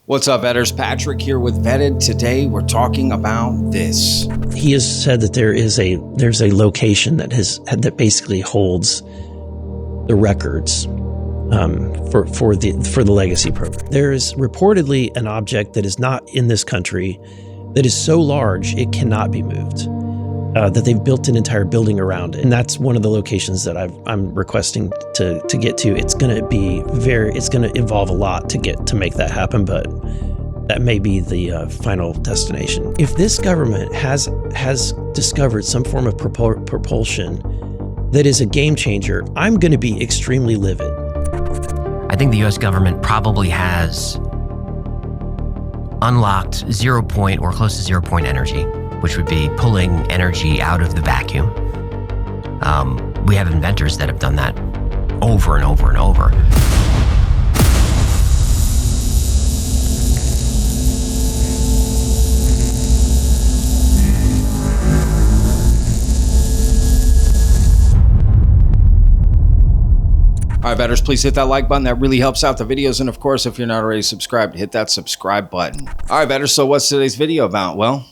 What's up, Vetters? Patrick here with Vetted. Today we're talking about this. He has said that there's a location that basically holds the records for the Legacy program. There is reportedly an object that is not in this country that is so large it cannot be moved. That they've built an entire building around it, and that's one of the locations that I'm requesting to get to. It's going to involve a lot to make that happen, but that may be the final destination. If this government has discovered some form of propulsion that is a game changer, I'm going to be extremely livid. I think the U.S. government probably has unlocked 0 point or close to 0 point energy, which would be pulling energy out of the vacuum. We have inventors that have done that over and over and over. All right, Vetters, please hit that like button. That really helps out the videos. And of course, if you're not already subscribed, hit that subscribe button. All right, Vetters, so what's today's video about? Well,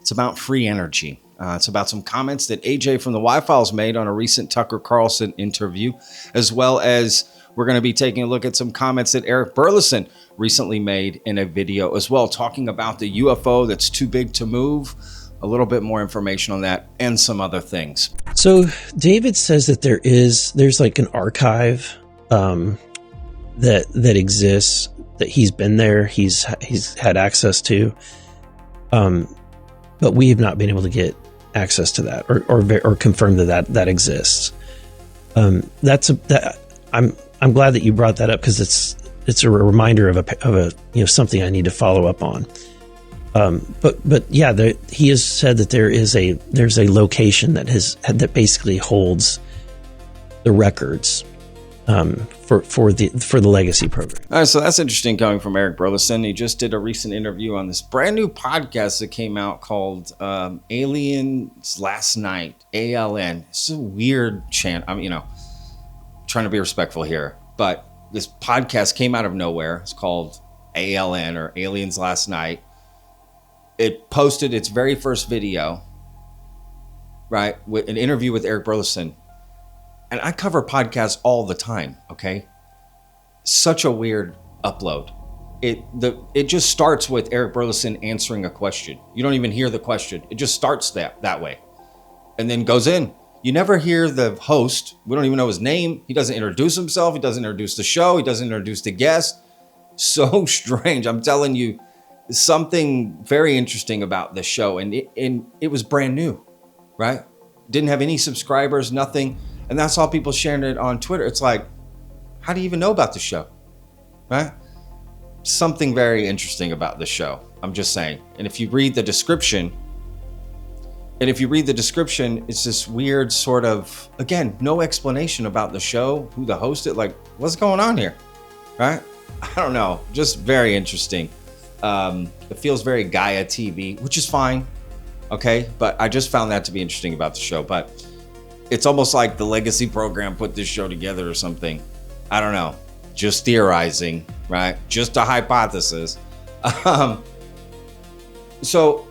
it's about free energy. It's about some comments that AJ from the Y-Files made on a recent Tucker Carlson interview, as well as we're going to be taking a look at some comments that Eric Burlison recently made in a video as well, talking about the UFO that's too big to move, a little bit more information on that, and some other things. So David says that there's like an archive that exists, that he's been there, he's had access to. But we have not been able to get access to that or confirm that exists. I'm glad that you brought that up, because it's a reminder of a something I need to follow up on. But yeah, he has said that there's a location that basically holds the records for the Legacy program. All right, so that's interesting coming from Eric Burlison. He just did a recent interview on this brand new podcast that came out called Aliens Last Night, ALN. It's a weird chant. I'm trying to be respectful here, but this podcast came out of nowhere. It's called ALN, or Aliens Last Night. It posted its very first video, right, with an interview with Eric Burlison. And I cover podcasts all the time, okay? Such a weird upload. It just starts with Eric Burlison answering a question. You don't even hear the question. It just starts that way, and then goes in. You never hear the host. We don't even know his name. He doesn't introduce himself. He doesn't introduce the show. He doesn't introduce the guest. So strange. I'm telling you, something very interesting about the show, and it was brand new, right? Didn't have any subscribers, nothing. And that's all people sharing it on Twitter. It's like, how do you even know about the show, right? Something very interesting about the show, I'm just saying. And if you read the description, it's this weird sort of, again, no explanation about the show, who the host is, like, what's going on here, right? I don't know, just very interesting. It feels very Gaia TV, which is fine, okay? But I just found that to be interesting about the show. But it's almost like the Legacy program put this show together or something. I don't know. Just theorizing, right? Just a hypothesis. So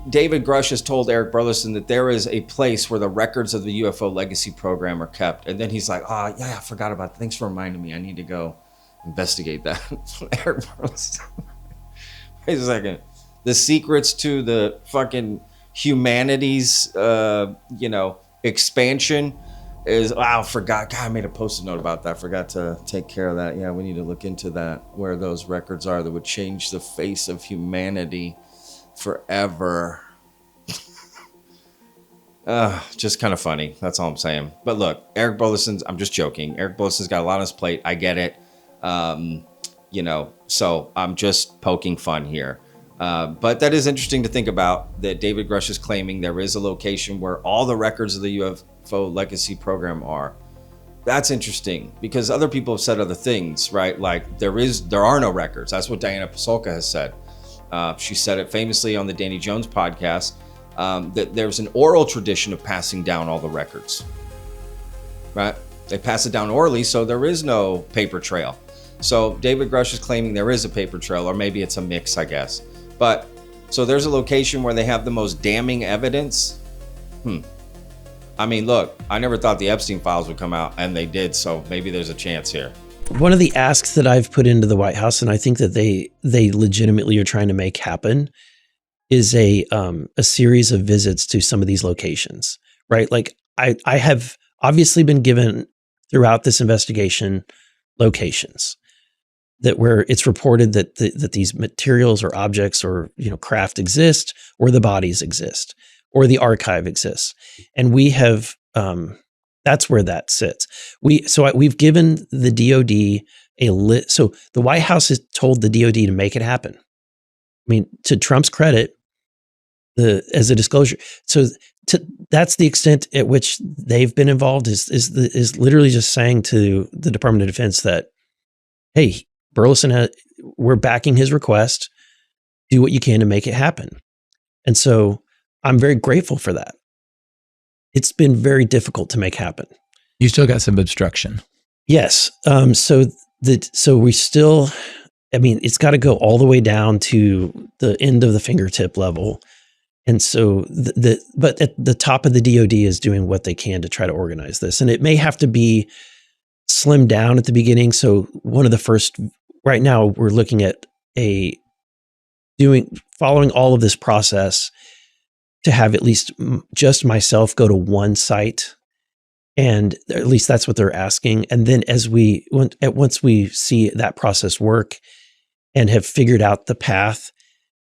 David Grush has told Eric Burlison that there is a place where the records of the UFO Legacy program are kept. And then he's like, oh, yeah, I forgot about that. Thanks for reminding me. I need to go investigate that. Eric Burlison. Wait a second. The secrets to the fucking humanity's, expansion is, I forgot. God, I made a post-it note about that. Forgot to take care of that. Yeah, we need to look into that, where those records are that would change the face of humanity forever. Just kind of funny. That's all I'm saying. But look, Eric Burlison's, I'm just joking. Eric Burlison's got a lot on his plate. I get it. So I'm just poking fun here. But that is interesting to think about, that David Grush is claiming there is a location where all the records of the UFO Legacy program are. That's interesting, because other people have said other things, right? Like there are no records. That's what Diana Pasulka has said. She said it famously on the Danny Jones podcast, that there's an oral tradition of passing down all the records, right? They pass it down orally, so there is no paper trail. So David Grush is claiming there is a paper trail, or maybe it's a mix, I guess. But so there's a location where they have the most damning evidence. I mean, look, I never thought the Epstein files would come out, and they did. So maybe there's a chance here. One of the asks that I've put into the White House, and I think that they legitimately are trying to make happen, is a series of visits to some of these locations, right? Like I have obviously been given throughout this investigation locations that where it's reported that that these materials or objects or craft exist, or the bodies exist, or the archive exists, and we have that's where that sits. We've given the DoD a list. So the White House has told the DoD to make it happen. I mean, to Trump's credit, as a disclosure. So that's the extent at which they've been involved is literally just saying to the Department of Defense that, hey, Burlison, we're backing his request. Do what you can to make it happen. And so I'm very grateful for that. It's been very difficult to make happen. You still got some obstruction. Yes. So we still, I mean, it's got to go all the way down to the end of the fingertip level. And so but at the top of the DoD is doing what they can to try to organize this. And it may have to be slimmed down at the beginning. So one of the first, right now we're looking at following all of this process to have at least just myself go to one site. And at least that's what they're asking. And then once we see that process work and have figured out the path,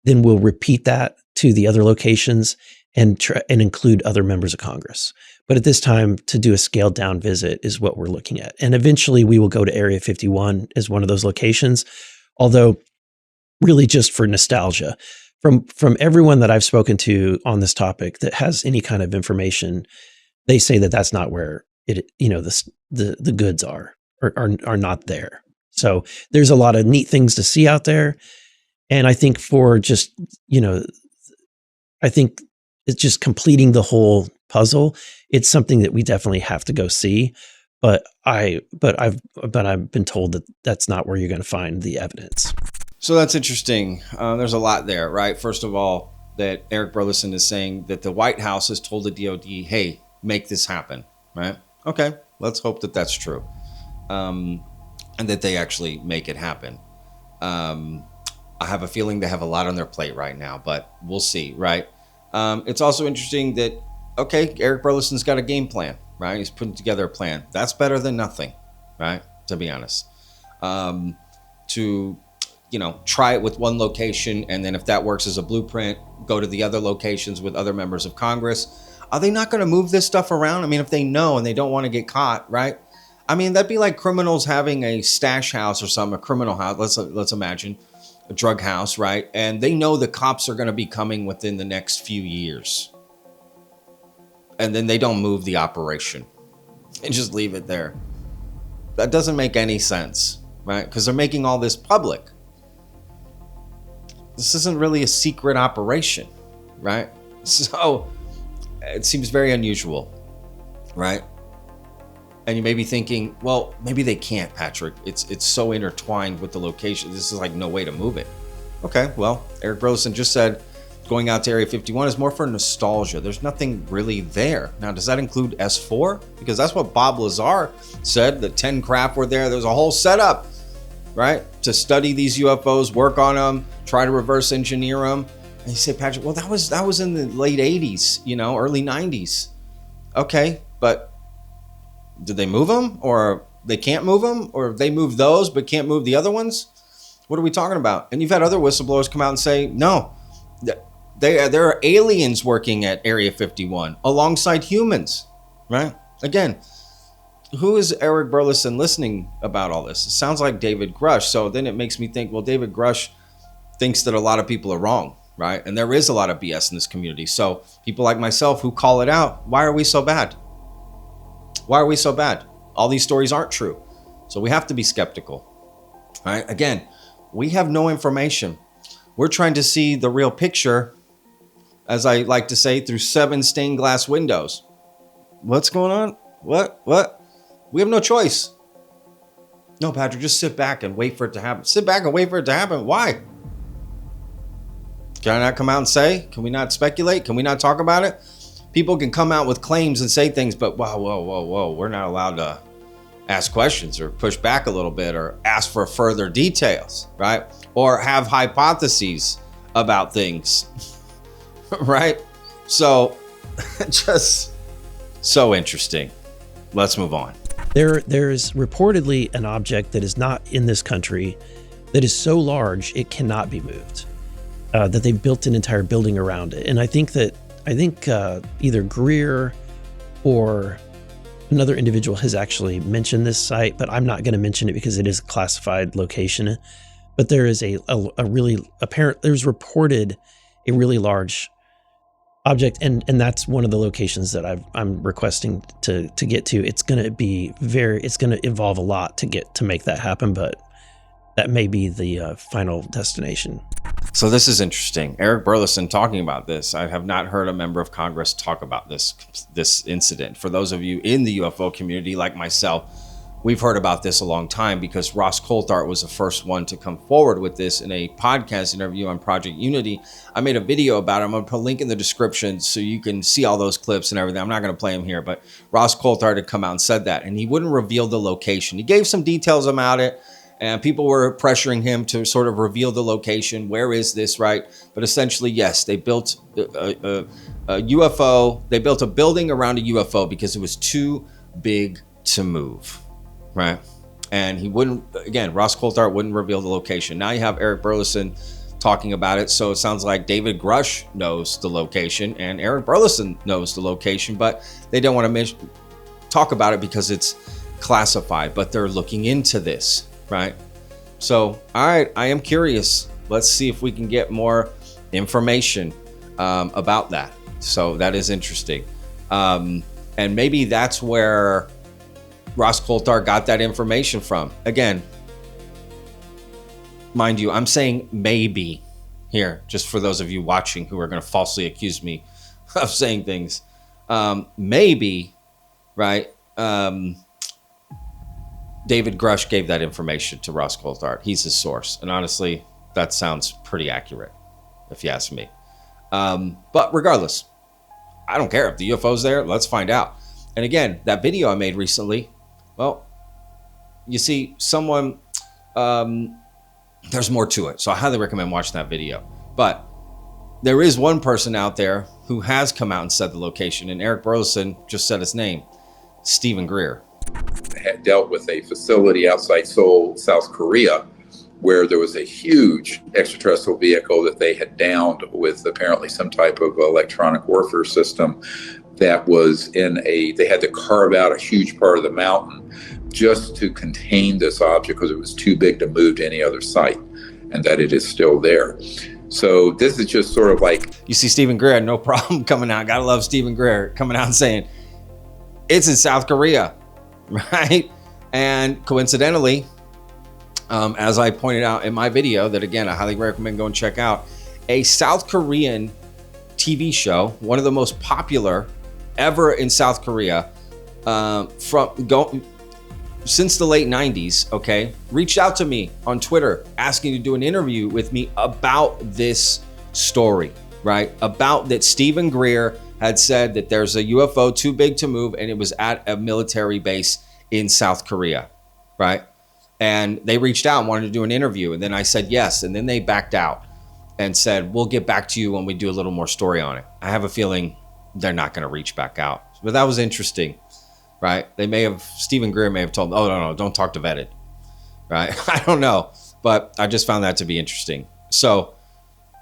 then we'll repeat that to the other locations and include other members of Congress. But at this time, to do a scaled down visit is what we're looking at. And eventually we will go to Area 51 as one of those locations, although really just for nostalgia. From everyone that I've spoken to on this topic that has any kind of information, they say that that's not where the goods are not there. So there's a lot of neat things to see out there. And I think for just, I think it's just completing the whole puzzle. It's something that we definitely have to go see. But I've been told that that's not where you're going to find the evidence. So that's interesting. There's a lot there, right? First of all, that Eric Burlison is saying that the White House has told the DoD, hey, make this happen, right? Okay, let's hope that that's true. And that they actually make it happen. I have a feeling they have a lot on their plate right now, but we'll see, right? It's also interesting that, okay, Eric Burlison's got a game plan, right? He's putting together a plan. That's better than nothing, right? To be honest. To, try it with one location, and then if that works as a blueprint, go to the other locations with other members of Congress. Are they not going to move this stuff around? I mean, if they know and they don't want to get caught, right? I mean, that'd be like criminals having a stash house or something, a criminal house. Let's imagine a drug house, right? And they know the cops are going to be coming within the next few years. And then they don't move the operation and just leave it there. That doesn't make any sense, right? Because they're making all this public. This isn't really a secret operation, right? So it seems very unusual, right? And you may be thinking, well, maybe they can't, Patrick. It's so intertwined with the location. This is like no way to move it. Okay, well, Eric Burlison just said going out to Area 51 is more for nostalgia. There's nothing really there. Now, does that include S4? Because that's what Bob Lazar said. The 10 craft were there. There's a whole setup, right? To study these UFOs, work on them, try to reverse engineer them. And you say, Patrick, well, that was in the late 80s, early 90s. Okay, but did they move them, or they can't move them, or they moved those but can't move the other ones? What are we talking about? And you've had other whistleblowers come out and say, no, there are aliens working at Area 51 alongside humans, right? Again, who is Eric Burlison listening about all this? It sounds like David Grush. So then it makes me think, well, David Grush thinks that a lot of people are wrong, right? And there is a lot of BS in this community. So people like myself who call it out, why are we so bad? Why are we so bad? All these stories aren't true. So we have to be skeptical, right? Again, we have no information. We're trying to see the real picture, as I like to say, through 7 stained glass windows. What's going on? What? We have no choice. No, Patrick, just sit back and wait for it to happen. Sit back and wait for it to happen. Why? Can I not come out and say? Can we not speculate? Can we not talk about it? People can come out with claims and say things, but whoa. We're not allowed to ask questions or push back a little bit or ask for further details, right? Or have hypotheses about things, right? So just so interesting. Let's move on. There's reportedly an object that is not in this country that is so large it cannot be moved, that they've built an entire building around it. And I think either Greer or another individual has actually mentioned this site, but I'm not going to mention it because it is a classified location. But there is there's reported a really large object, and that's one of the locations that I'm requesting to get to. It's going to involve a lot to make that happen, but that may be the final destination. So this is interesting. Eric Burlison talking about this. I have not heard a member of Congress talk about this incident. For those of you in the UFO community like myself, we've heard about this a long time because Ross Coulthart was the first one to come forward with this in a podcast interview on Project Unity. I made a video about it. I'm going to put a link in the description so you can see all those clips and everything. I'm not going to play them here, but Ross Coulthart had come out and said that, and he wouldn't reveal the location. He gave some details about it, and people were pressuring him to sort of reveal the location. Where is this, right? But essentially, yes, they built a UFO. They built a building around a UFO because it was too big to move. Right. And he wouldn't, again, Ross Coulthart wouldn't reveal the location. Now you have Eric Burlison talking about it. So it sounds like David Grush knows the location and Eric Burlison knows the location, but they don't want to talk about it because it's classified, but they're looking into this. Right. So, all right, I am curious. Let's see if we can get more information about that. So that is interesting. And maybe that's where Ross Coulthart got that information from. Again, mind you, I'm saying maybe here, just for those of you watching who are going to falsely accuse me of saying things. Maybe, right? David Grush gave that information to Ross Coulthart. He's his source. And honestly, that sounds pretty accurate, if you ask me. But regardless, I don't care if the UFO's there. Let's find out. And again, that video I made recently, well, you see, someone, there's more to it. So I highly recommend watching that video. But there is one person out there who has come out and said the location, and Eric Burlison just said his name, Stephen Greer. Had dealt with a facility outside Seoul, South Korea, where there was a huge extraterrestrial vehicle that they had downed with apparently some type of electronic warfare system that was they had to carve out a huge part of the mountain just to contain this object because it was too big to move to any other site, and that it is still there. So this is just sort of like... You see Stephen Greer, no problem coming out. Gotta love Stephen Greer coming out and saying, it's in South Korea, right? And coincidentally, as I pointed out in my video that, again, I highly recommend go and check out, a South Korean TV show, one of the most popular ever in South Korea, since the late 90s, okay, reached out to me on Twitter asking to do an interview with me about this story, right? About that Stephen Greer had said that there's a UFO too big to move and it was at a military base in South Korea, right? And they reached out and wanted to do an interview. And then I said yes. And then they backed out and said, we'll get back to you when we do a little more story on it. I have a feeling they're not going to reach back out. But that was interesting, right? Stephen Greer may have told them, oh, no, don't talk to Vetted, right? I don't know. But I just found that to be interesting. So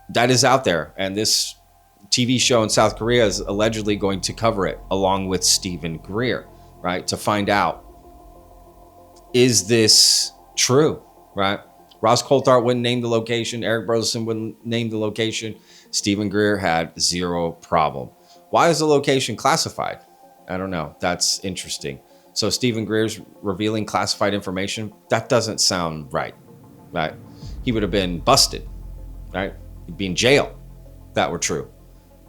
that is out there. And this TV show in South Korea is allegedly going to cover it along with Stephen Greer, right? To find out, is this true, right? Ross Coulthart wouldn't name the location. Eric Burlison wouldn't name the location. Stephen Greer had zero problem. Why is the location classified? I don't know. That's interesting. So Stephen Greer's revealing classified information. That doesn't sound right, right? He would have been busted, right? He'd be in jail if that were true.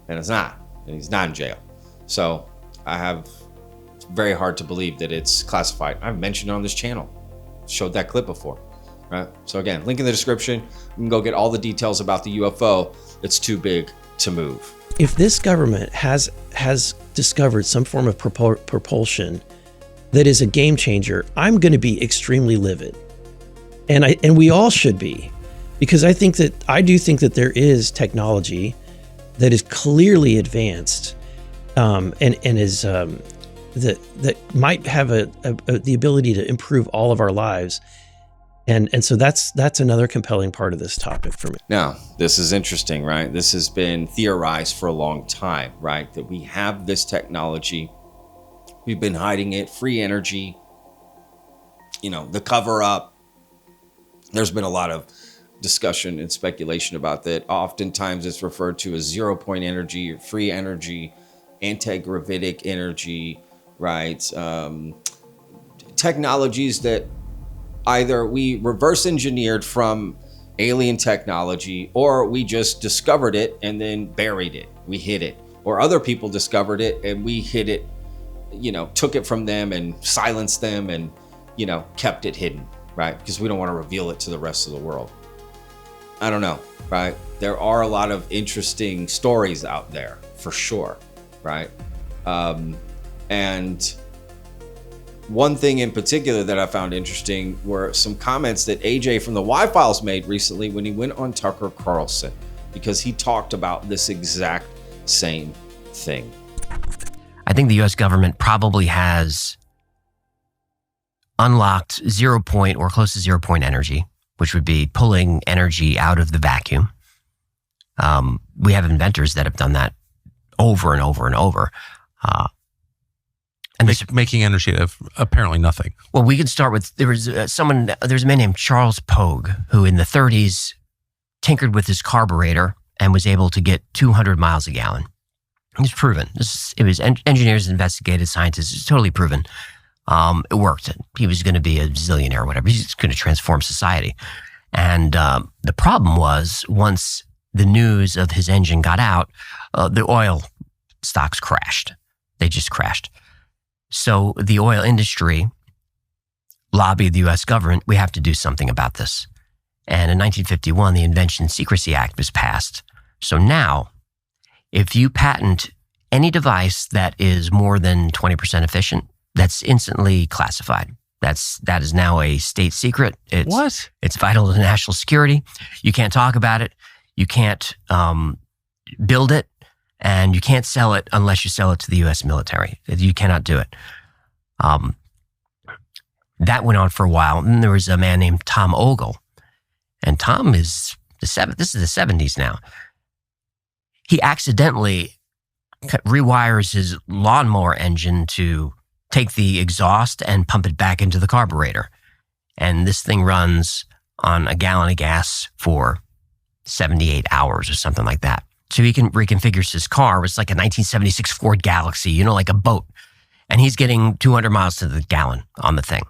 And it's not. And he's not in jail. So it's very hard to believe that it's classified. I've mentioned it on this channel. Showed that clip before, right? So again, link in the description. You can go get all the details about the UFO. It's too big to move. If this government has discovered some form of propulsion that is a game changer, I'm going to be extremely livid, and we all should be, because I do think that there is technology that is clearly advanced, and is that might have the ability to improve all of our lives. And so that's another compelling part of this topic for me. Now, this is interesting, right? This has been theorized for a long time, right? That we have this technology. We've been hiding it, free energy, the cover up. There's been a lot of discussion and speculation about that. Oftentimes it's referred to as 0-point energy or free energy, anti-gravitic energy, right? Technologies that either we reverse engineered from alien technology, or we just discovered it and then buried it. We hid it, or other people discovered it and we hid it, took it from them and silenced them and, kept it hidden, right? Because we don't want to reveal it to the rest of the world. I don't know, right? There are a lot of interesting stories out there for sure, right? And one thing in particular that I found interesting were some comments that AJ from the Y-Files made recently when he went on Tucker Carlson, because he talked about this exact same thing. I think the U.S. government probably has unlocked 0-point or close to 0-point energy, which would be pulling energy out of the vacuum. We have inventors that have done that over and over and over. And making energy out of apparently nothing. Well, we can start with, there's a man named Charles Pogue, who in the 30s tinkered with his carburetor and was able to get 200 miles a gallon. It's proven. It was engineers, investigated, scientists. It's totally proven. It worked. He was going to be a zillionaire or whatever. He's going to transform society. And the problem was, once the news of his engine got out, the oil stocks crashed. They just crashed. So the oil industry lobbied the U.S. government, we have to do something about this. And in 1951, the Invention Secrecy Act was passed. So now, if you patent any device that is more than 20% efficient, that's instantly classified. That is now a state secret. It's vital to national security. You can't talk about it. You can't build it. And you can't sell it unless you sell it to the U.S. military. You cannot do it. That went on for a while. And then there was a man named Tom Ogle. And Tom is this is the 70s now. He accidentally rewires his lawnmower engine to take the exhaust and pump it back into the carburetor. And this thing runs on a gallon of gas for 78 hours or something like that. So he reconfigures his car. It's like a 1976 Ford Galaxy, like a boat. And he's getting 200 miles to the gallon on the thing.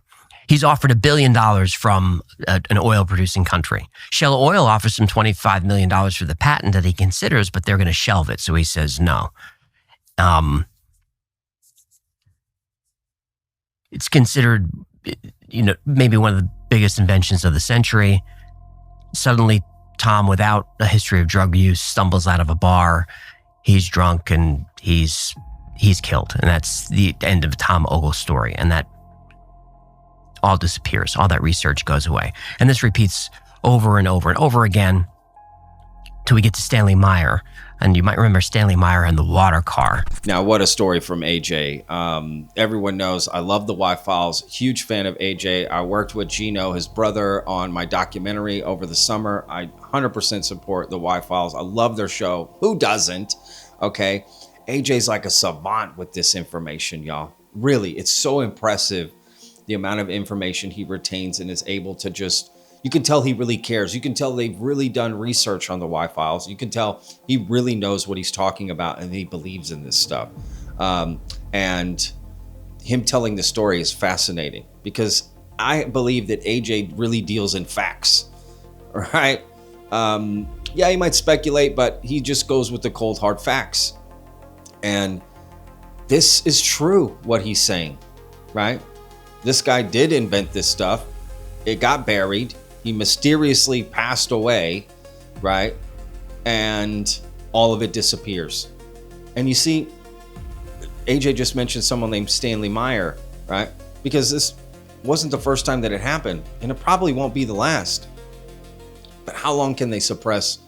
He's offered $1 billion from an oil-producing country. Shell Oil offers him $25 million for the patent that he considers, but they're going to shelve it. So he says no. It's considered, maybe one of the biggest inventions of the century. Suddenly, Tom, without a history of drug use, stumbles out of a bar. He's drunk and he's killed. And that's the end of Tom Ogle's story. And that all disappears. All that research goes away. And this repeats over and over and over again till we get to Stanley Meyer. And you might remember Stanley Meyer and the water car. Now, what a story from AJ. Everyone knows I love the Y-Files. Huge fan of AJ. I worked with Gino, his brother, on my documentary over the summer. I 100% support the Y-Files. I love their show. Who doesn't? Okay. AJ's like a savant with this information, y'all. Really, it's so impressive, the amount of information he retains and is able to just... You can tell he really cares. You can tell they've really done research on the Y-Files. You can tell he really knows what he's talking about and he believes in this stuff. And him telling the story is fascinating because I believe that AJ really deals in facts, right? Yeah, he might speculate, but he just goes with the cold, hard facts. And this is true, what he's saying, right? This guy did invent this stuff. it got buried. He mysteriously passed away, right? And all of it disappears. And you see, AJ just mentioned someone named Stanley Meyer, right? Because this wasn't the first time that it happened, and it probably won't be the last. But how long can they suppress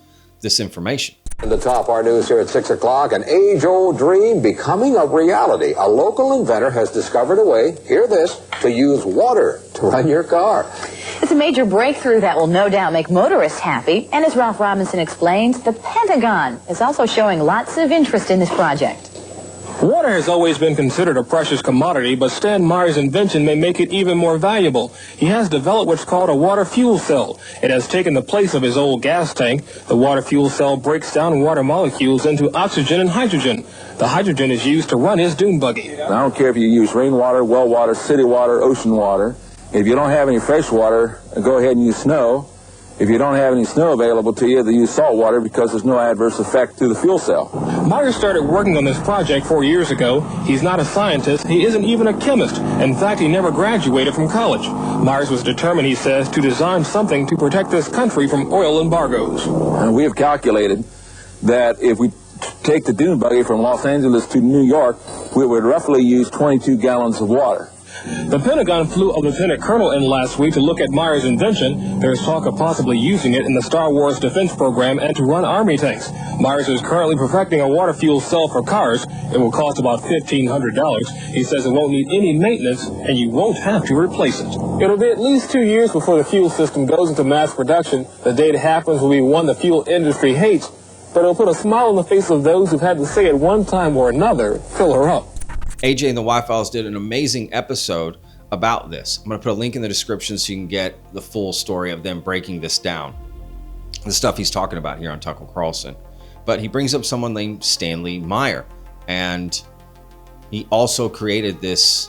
this information? In the top, our news here at 6 o'clock, an age-old dream becoming a reality. A local inventor has discovered a way, hear this, to use water to run your car. It's a major breakthrough that will no doubt make motorists happy. And as Ralph Robinson explains, the Pentagon is also showing lots of interest in this project. Water has always been considered a precious commodity, but Stan Meyer's invention may make it even more valuable. He has developed what's called a water fuel cell. It has taken the place of his old gas tank. The water fuel cell breaks down water molecules into oxygen and hydrogen. The hydrogen is used to run his dune buggy. I don't care if you use rainwater, well water, city water, ocean water. If you don't have any fresh water, go ahead and use snow. If you don't have any snow available to you, then use salt water because there's no adverse effect to the fuel cell. Meyer started working on this project 4 years ago. He's not a scientist. He isn't even a chemist. In fact, he never graduated from college. Myers was determined, he says, to design something to protect this country from oil embargoes. And we have calculated that if we take the dune buggy from Los Angeles to New York, we would roughly use 22 gallons of water. The Pentagon flew a lieutenant colonel in last week to look at Meyer's invention. There's talk of possibly using it in the Star Wars defense program and to run army tanks. Myers is currently perfecting a water fuel cell for cars. It will cost about $1,500. He says it won't need any maintenance, and you won't have to replace it. It'll be at least 2 years before the fuel system goes into mass production. The day it happens will be one the fuel industry hates, but it'll put a smile on the face of those who've had to say at one time or another, fill her up. AJ and the Y-Files did an amazing episode about this. I'm going to put a link in the description so you can get the full story of them breaking this down. The stuff he's talking about here on Tucker Carlson. But he brings up someone named Stanley Meyer. And he also created this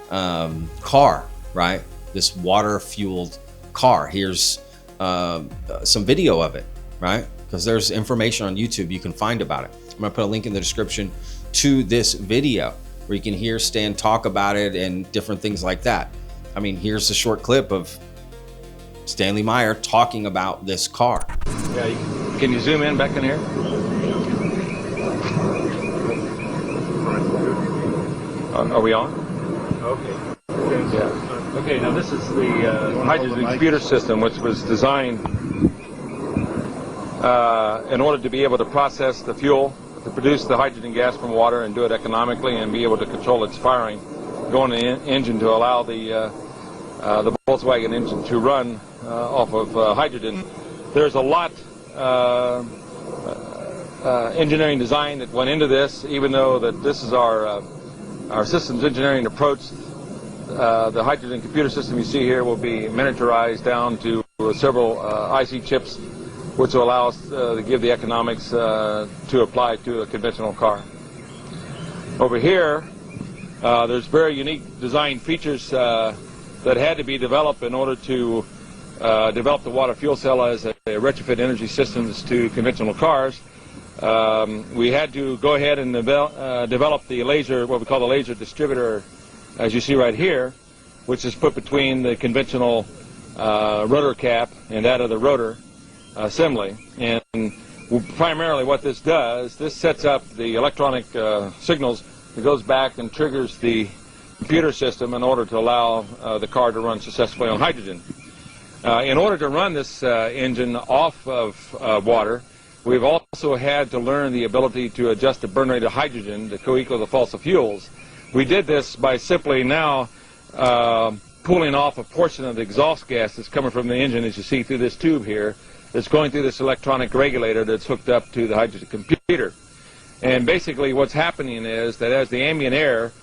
car, right? This water-fueled car. Here's some video of it, right? Because there's information on YouTube you can find about it. I'm going to put a link in the description to this video, where you can hear Stan talk about it and different things like that. I mean, here's a short clip of Stanley Meyer talking about this car. Yeah, can you zoom in back in here? Are we on? Okay. Yeah. Okay, now this is the hydrogen computer system, which was designed in order to be able to process the fuel, to produce the hydrogen gas from water and do it economically and be able to control its firing, go in the engine to allow the Volkswagen engine to run off of hydrogen. There's a lot engineering design that went into this, even though that this is our systems engineering approach. The hydrogen computer system you see here will be miniaturized down to several IC chips, which will allow us to give the economics to apply to a conventional car. Over here, there's very unique design features that had to be developed in order to develop the water fuel cell as a retrofit energy systems to conventional cars. We had to go ahead and develop the laser, what we call the laser distributor, as you see right here, which is put between the conventional rotor cap and that of the rotor assembly. And primarily what this does, this sets up the electronic signals that goes back and triggers the computer system in order to allow the car to run successfully on hydrogen. In order to run this engine off of water, we've also had to learn the ability to adjust the burn rate of hydrogen to co-equal the fossil fuels. We did this by simply now pulling off a portion of the exhaust gas that's coming from the engine, as you see through this tube here, that's going through this electronic regulator that's hooked up to the hydrogen computer. And basically what's happening is that as the ambient air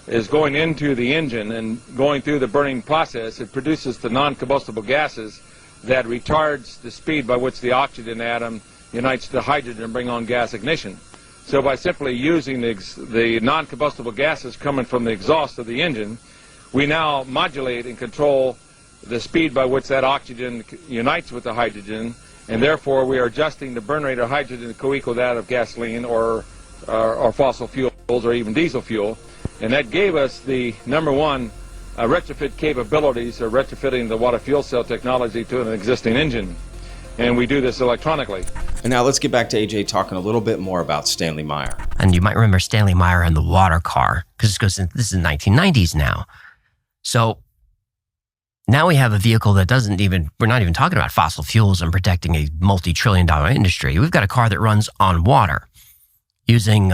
is going into the engine and going through the burning process, it produces the non-combustible gases that retards the speed by which the oxygen atom unites to hydrogen and bring on gas ignition. So by simply using the non-combustible gases coming from the exhaust of the engine, we now modulate and control the speed by which that oxygen unites with the hydrogen, and therefore we are adjusting the burn rate of hydrogen to co-equal that of gasoline or fossil fuels or even diesel fuel. And that gave us the #1 retrofit capabilities or retrofitting the water fuel cell technology to an existing engine. And we do this electronically. And now let's get back to AJ talking a little bit more about Stanley Meyer. And you might remember Stanley Meyer and the water car, because this is the 1990s now. So now we have a vehicle that we're not even talking about fossil fuels and protecting a multi-trillion-dollar industry. We've got a car that runs on water using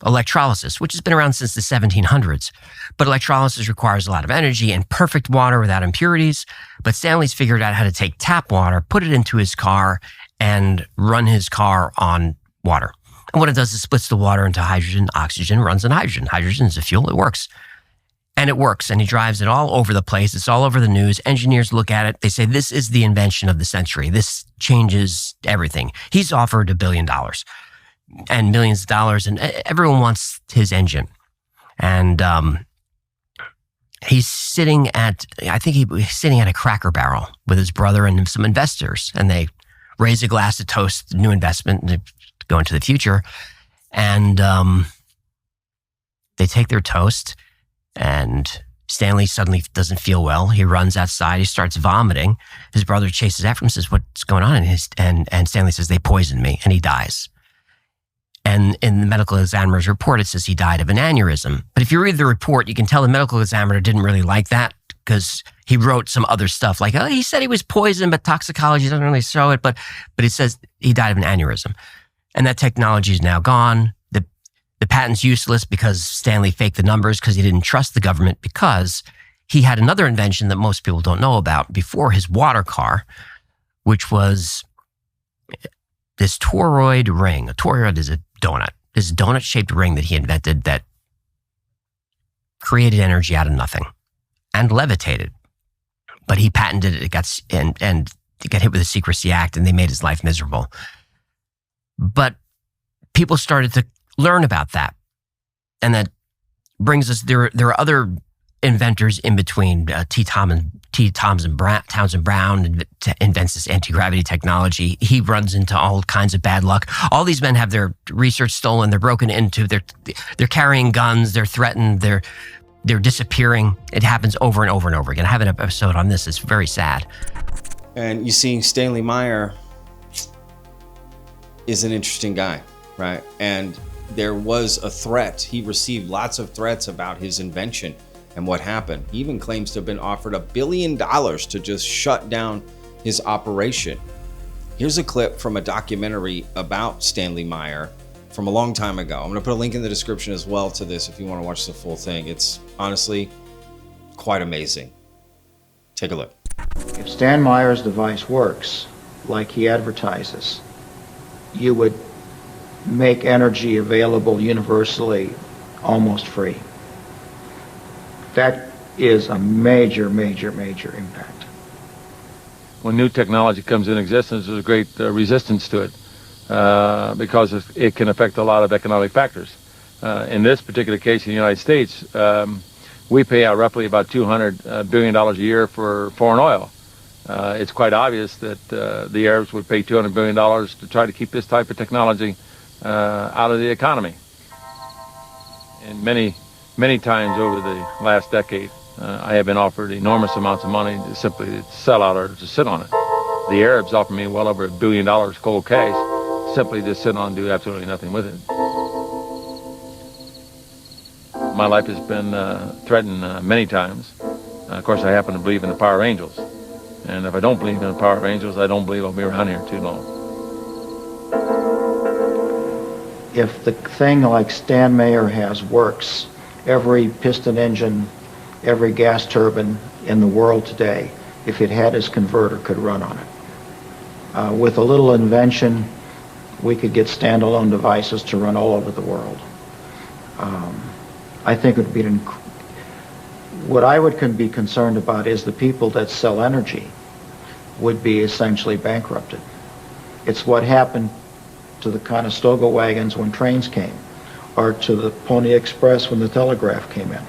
electrolysis, which has been around since the 1700s. But electrolysis requires a lot of energy and perfect water without impurities. But Stanley's figured out how to take tap water, put it into his car, and run his car on water. And what it does is splits the water into hydrogen, oxygen, runs on hydrogen. Hydrogen is a fuel, it works. And it works, and he drives it all over the place. It's all over the news. Engineers look at it. They say, this is the invention of the century. This changes everything. He's offered $1 billion and millions of dollars, and everyone wants his engine. And he's sitting at a Cracker Barrel with his brother and some investors, and they raise a glass to toast the new investment to go into the future. And they take their toast, and Stanley suddenly doesn't feel well. He runs outside. He starts vomiting. His brother chases after him and says, what's going on? And Stanley says, they poisoned me, and he dies. And in the medical examiner's report, it says he died of an aneurysm. But if you read the report, you can tell the medical examiner didn't really like that, because he wrote some other stuff like, he said he was poisoned, but toxicology doesn't really show it. But it says he died of an aneurysm. And that technology is now gone. The patent's useless because Stanley faked the numbers because he didn't trust the government, because he had another invention that most people don't know about before his water car, which was this toroid ring. A toroid is a donut. This donut-shaped ring that he invented that created energy out of nothing and levitated. But he patented it. It got hit with the Secrecy Act, and they made his life miserable. But people started to learn about that. And that brings us, there are other inventors in between. Townsend Brown invents this anti-gravity technology. He runs into all kinds of bad luck. All these men have their research stolen. They're broken into. They're carrying guns. They're threatened. They're disappearing. It happens over and over and over again. I have an episode on this. It's very sad. And you see, Stanley Meyer is an interesting guy, right? And there was a threat. He received lots of threats about his invention and what happened. He even claims to have been offered $1 billion to just shut down his operation. Here's a clip from a documentary about Stanley Meyer from a long time ago. I'm going to put a link in the description as well to this if you want to watch the full thing. It's honestly quite amazing. Take a look. If Stan Meyer's device works like he advertises, you would make energy available universally almost free. That is a major, major, major impact. When new technology comes in existence, there's a great resistance to it because it can affect a lot of economic factors. In this particular case, in the United States, we pay out roughly about $200 billion a year for foreign oil. It's quite obvious that the Arabs would pay $200 billion to try to keep this type of technology out of the economy. And many times over the last decade, I have been offered enormous amounts of money to simply sell out or to sit on it. The Arabs offer me well over $1 billion cold cash, simply to sit on and do absolutely nothing with it. My life has been threatened many times. Of course, I happen to believe in the power of angels. And if I don't believe in the power of angels, I don't believe I'll be around here too long. If the thing like Stan Meyer has works, every piston engine, every gas turbine in the world today, if it had his converter, could run on it. With a little invention, we could get standalone devices to run all over the world. I think it would be what I would be concerned about is the people that sell energy would be essentially bankrupted. It's what happened to the Conestoga wagons when trains came, or to the Pony Express when the telegraph came in.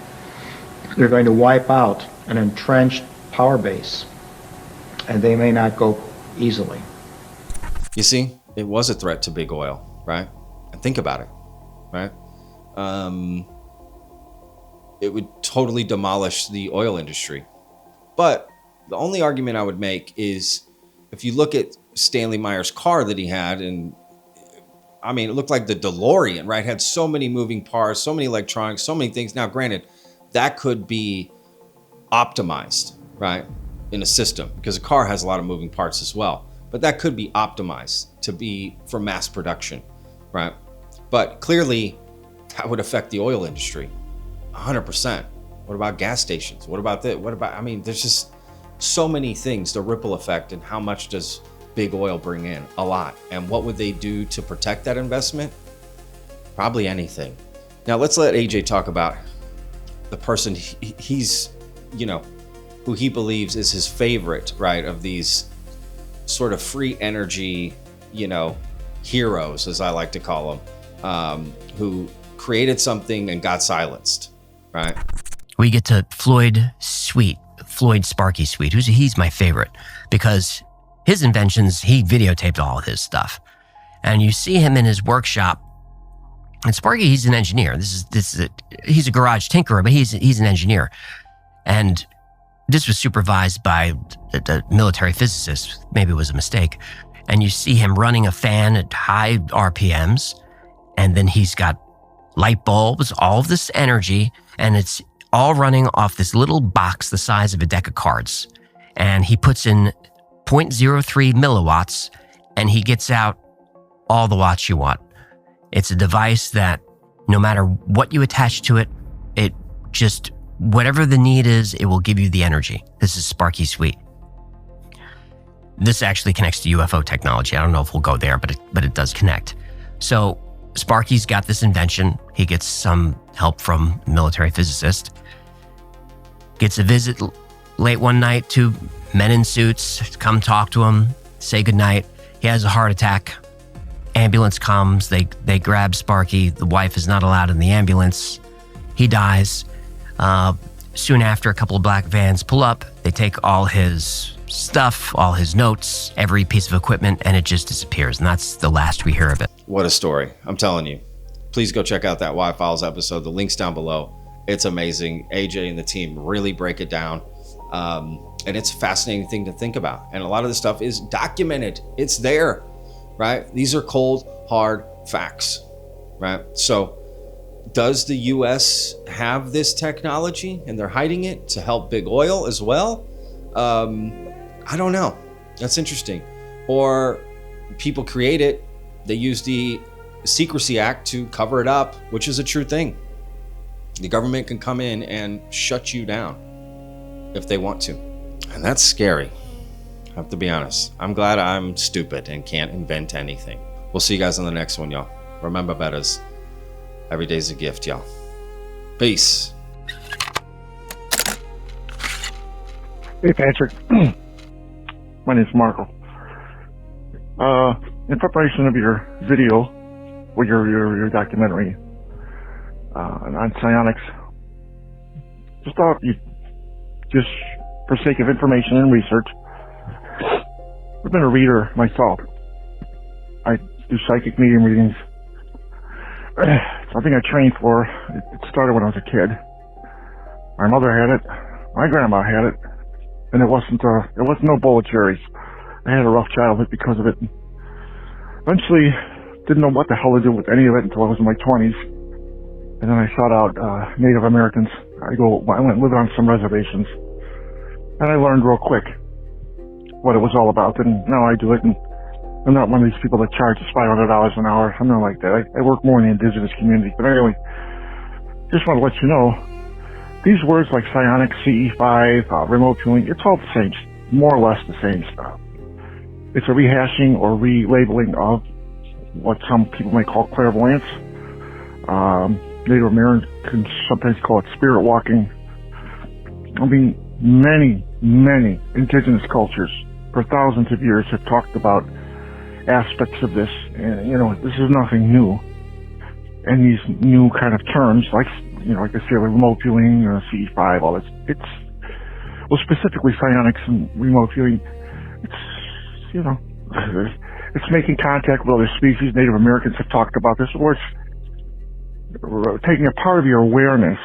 They're going to wipe out an entrenched power base, and they may not go easily. You see, it was a threat to big oil, right? And think about it, right? it would totally demolish the oil industry. But the only argument I would make is if you look at Stanley Meyer's car that he had, and I mean, it looked like the DeLorean, right? Had so many moving parts, so many electronics, so many things. Now, granted, that could be optimized, right, in a system, because a car has a lot of moving parts as well. But that could be optimized to be for mass production, right? But clearly, that would affect the oil industry 100%. What about gas stations? What about that? What about, I mean, there's just so many things, the ripple effect, and how much does big oil bring in? A lot. And what would they do to protect that investment? Probably anything. Now let's let AJ talk about the person he's, you know, who he believes is his favorite, right, of these sort of free energy, you know, heroes, as I like to call them, who created something and got silenced, right? We get to Floyd Sparky Sweet, he's my favorite because his inventions, he videotaped all of his stuff. And you see him in his workshop. And Sparky, he's an engineer. He's a garage tinkerer, but he's an engineer. And this was supervised by the military physicist. Maybe it was a mistake. And you see him running a fan at high RPMs. And then he's got light bulbs, all of this energy, and it's all running off this little box the size of a deck of cards. And he puts in 0.03 milliwatts, and he gets out all the watts you want. It's a device that no matter what you attach to it, it just, whatever the need is, it will give you the energy. This is Sparky Sweet. This actually connects to UFO technology. I don't know if we'll go there, but it does connect. So Sparky's got this invention. He gets some help from a military physicist. Gets a visit late one night, two men in suits come talk to him, say goodnight. He has a heart attack. Ambulance comes. They grab Sparky. The wife is not allowed in the ambulance. He dies. Soon after, a couple of black vans pull up. They take all his stuff, all his notes, every piece of equipment, and it just disappears. And that's the last we hear of it. What a story. I'm telling you. Please go check out that Y-Files episode. The link's down below. It's amazing. AJ and the team really break it down. And it's a fascinating thing to think about. And a lot of this stuff is documented. It's there, right? These are cold, hard facts, right? So does the US have this technology and they're hiding it to help big oil as well? I don't know. That's interesting. Or people create it. They use the Secrecy Act to cover it up, which is a true thing. The government can come in and shut you down if they want to. And that's scary. I have to be honest. I'm glad I'm stupid and can't invent anything. We'll see you guys on the next one, y'all. Remember, betters, every day's a gift, y'all. Peace. Hey, Patrick. My name's Marco. In preparation of your video, or your documentary on psionics, just thought you, just for sake of information and research, I've been a reader myself. I do psychic medium readings. Something I trained for. It started when I was a kid. My mother had it. My grandma had it. And it wasn't no bowl of cherries. I had a rough childhood because of it. Eventually, didn't know what the hell to do with any of it until I was in my 20s. And then I sought out Native Americans. I went and lived on some reservations. And I learned real quick what it was all about. And now I do it. And I'm not one of these people that charges $500 an hour. I'm not like that. I work more in the indigenous community. But anyway, just want to let you know, these words like psionics, CE5, remote viewing, it's all the same, more or less the same stuff. It's a rehashing or relabeling of what some people may call clairvoyance. Native Americans sometimes call it spirit walking. I mean, many indigenous cultures for thousands of years have talked about aspects of this. And, you know, this is nothing new. And these new kind of terms, like I say, remote viewing, CE5, all this, specifically psionics and remote viewing, it's making contact with other species. Native Americans have talked about this, or it's taking a part of your awareness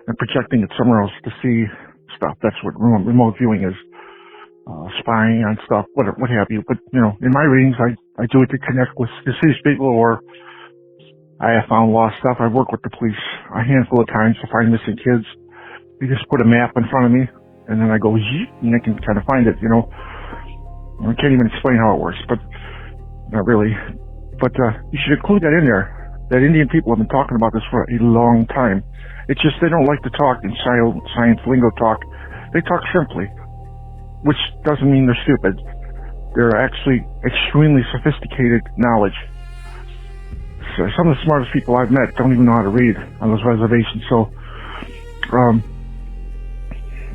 and projecting it somewhere else to see stuff. That's what remote viewing is. Spying on stuff, what have you. But, you know, in my readings, I do it to connect with deceased people, or I have found lost stuff. I've worked with the police a handful of times to find missing kids. You just put a map in front of me, and then I go, and I can kind of find it, you know. I can't even explain how it works, but not really. But you should include that in there. That Indian people have been talking about this for a long time. It's just they don't like to talk in science lingo talk. They talk simply, which doesn't mean they're stupid. They're actually extremely sophisticated knowledge. So some of the smartest people I've met don't even know how to read on those reservations. So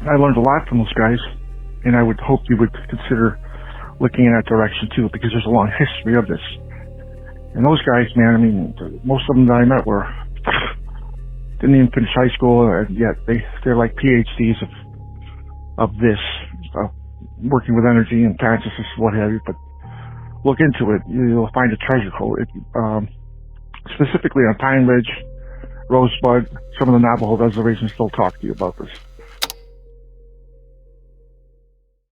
I learned a lot from those guys, and I would hope you would consider looking in that direction too, because there's a long history of this. And those guys, man, I mean, most of them that I met didn't even finish high school, and yet they're like PhDs of this, working with energy and consciousness, what have you. But look into it; you'll find a treasure trove. Specifically on Pine Ridge, Rosebud, some of the Navajo reservations still talk to you about this.